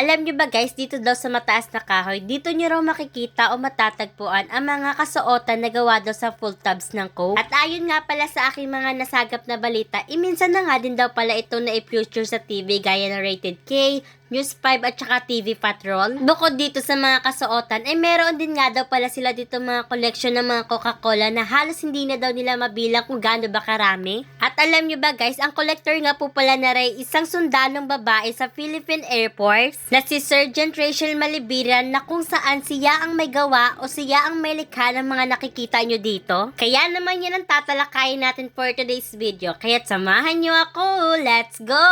Alam nyo ba guys, dito daw sa mataas na kahoy, dito nyo raw makikita o matatagpuan ang mga kasuotan na gawa daw sa full tubs ng Coke. At ayon nga pala sa aking mga nasagap na balita, minsan na nga din daw pala ito na i-feature sa TV gaya ng Rated K, News 5 at saka TV Patrol. Bukod dito sa mga kasuotan, meron din nga daw pala sila dito mga collection ng mga Coca-Cola na halos hindi na daw nila mabilang kung gaano ba karami. At alam nyo ba guys, ang collector nga po pala na Ray, isang sundalong babae sa Philippine Air Force na si Sergeant Rachel Malibiran, na kung saan siya ang may gawa o siya ang may likha ng mga nakikita nyo dito. Kaya naman yan ang tatalakayin natin for today's video. Kaya't samahan nyo ako, let's go!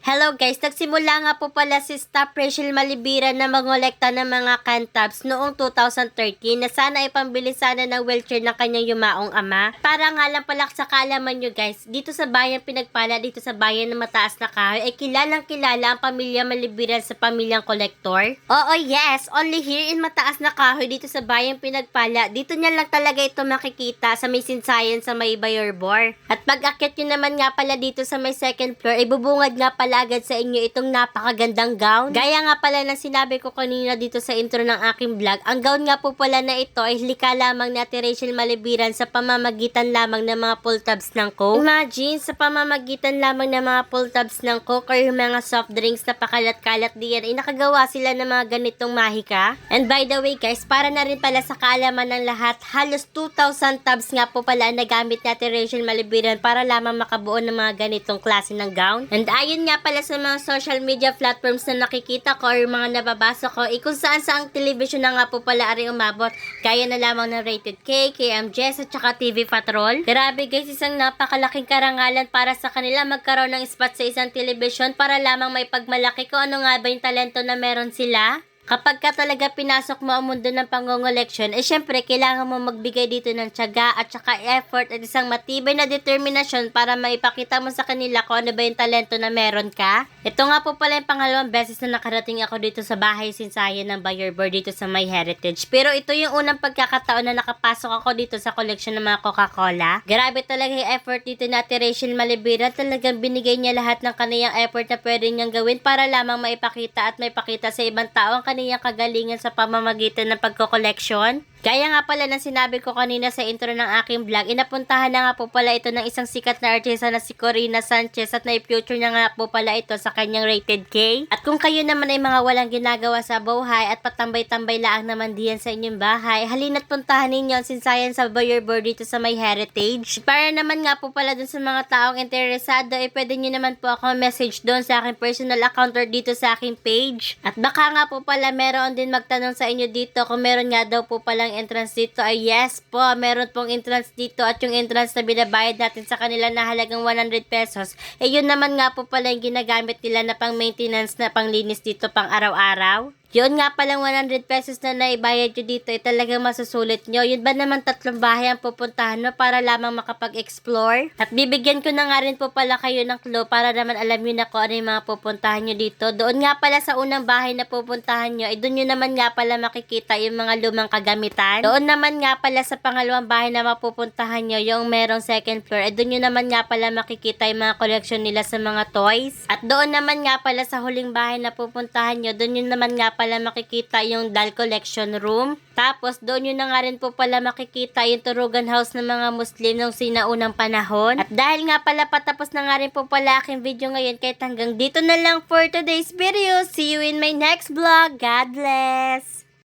Hello guys, nagsimula nga po pala si Staff Rachel Malibiran na mangolekta ng mga can tabs noong 2013 na sana ay pambili sana ng wheelchair ng kanyang yumaong ama. Para nga lang pala sa kaalaman nyo guys, dito sa bayan Pinagpala, dito sa bayan na mataas na kahoy, ay kilalang kilala ang pamilya Malibiran sa pamilyang kolektor. Oo yes, only here in mataas na kahoy dito sa bayan Pinagpala, dito niya lang talaga ito makikita sa may sinsayan sa may Bayorbor. At pag-akyat nyo naman nga pala dito sa may second floor, ay bubungad nga pala agad sa inyo itong napakagandang gown. Gaya nga pala ng sinabi ko kanina dito sa intro ng aking vlog, ang gown nga po pala na ito ay likha lamang ni Ate Rachel Malibiran sa pamamagitan lamang ng mga pull tabs ng Coke. Imagine, sa pamamagitan lamang ng mga pull tabs ng Coke or yung mga soft drinks na pakalat-kalat diyan, ay nakagawa sila ng mga ganitong mahika. And by the way guys, para na rin pala sa kaalaman ng lahat, halos 2,000 tabs nga po pala ang nagamit ni Ate Rachel Malibiran para lamang makabuo ng mga ganitong klase ng gown. And ayun nga pala sa mga social media platforms na nakikita ko or mga nababasa ko, kung saan saang television na nga po pala ari umabot, kaya na lamang ng Rated K, KMJS at saka TV Patrol. Grabe guys, isang napakalaking karangalan para sa kanila magkaroon ng spot sa isang television para lamang may pagmalaki kung ano nga ba yung talento na meron sila. Kapag ka talaga pinasok mo ang mundo ng pangongoleksyon, syempre kailangan mo magbigay dito ng tiyaga at saka effort at isang matibay na determinasyon para maipakita mo sa kanila kung ano ba yung talento na meron ka. Ito nga po pala yung pangalawang beses na nakarating ako dito sa bahay sinsayan ng Bayorbor dito sa My Heritage. Pero ito yung unang pagkakataon na nakapasok ako dito sa koleksyon ng mga Coca-Cola. Grabe talaga yung effort dito na Ate Rachel Malibiran. Talagang binigay niya lahat ng kaniyang effort na pwede niyang gawin para lamang maipakita at maipakita sa ibang tao ang kaniyang kagalingan sa pamamagitan ng pagko-collection. Gaya nga pala ng sinabi ko kanina sa intro ng aking vlog, inapuntahan na nga po pala ito ng isang sikat na artista na si Corina Sanchez at na-future niya nga po pala ito sa kanyang Rated K. At kung kayo naman ay mga walang ginagawa sa buhay at patambay-tambay laang naman diyan sa inyong bahay, halina't puntahan ninyo ang sinsayan sa Bayorbor dito sa My Heritage. Para naman nga po pala dun sa mga taong interesado, pwede nyo naman po ako message doon sa aking personal account or dito sa aking page. At baka nga po pala meron din magtanong sa inyo dito kung meron nga daw po palang entrance dito. Ay yes po, meron pong entrance dito at yung entrance na binabayad natin sa kanila na halagang 100 pesos, yun naman nga po pala yung ginagamit nila na pang maintenance na panglinis dito pang araw-araw. Yun nga palang 100 pesos na naibayad nyo dito talagang masusulit nyo. Yun ba naman 3 bahay ang pupuntahan mo para lamang makapag-explore? At bibigyan ko na nga rin po pala kayo ng clue para naman alam nyo na kung ano yung mga pupuntahan nyo dito. Doon nga pala sa unang bahay na pupuntahan nyo, doon nyo naman nga pala makikita yung mga lumang kagamitan. Doon naman nga pala sa pangalawang bahay na mapupuntahan nyo, yung merong second floor, doon nyo naman nga pala makikita yung mga collection nila sa mga toys. At doon naman nga pala sa huling bahay na pupuntahan nyo, doon nyo naman nga pala makikita yung doll collection room. Tapos doon yun na nga rin po pala makikita yung turugan house ng mga Muslim nung sinaunang panahon. At dahil nga pala patapos na nga rin po pala aking video ngayon, kahit hanggang dito na lang for today's video. See you in my next vlog. God bless!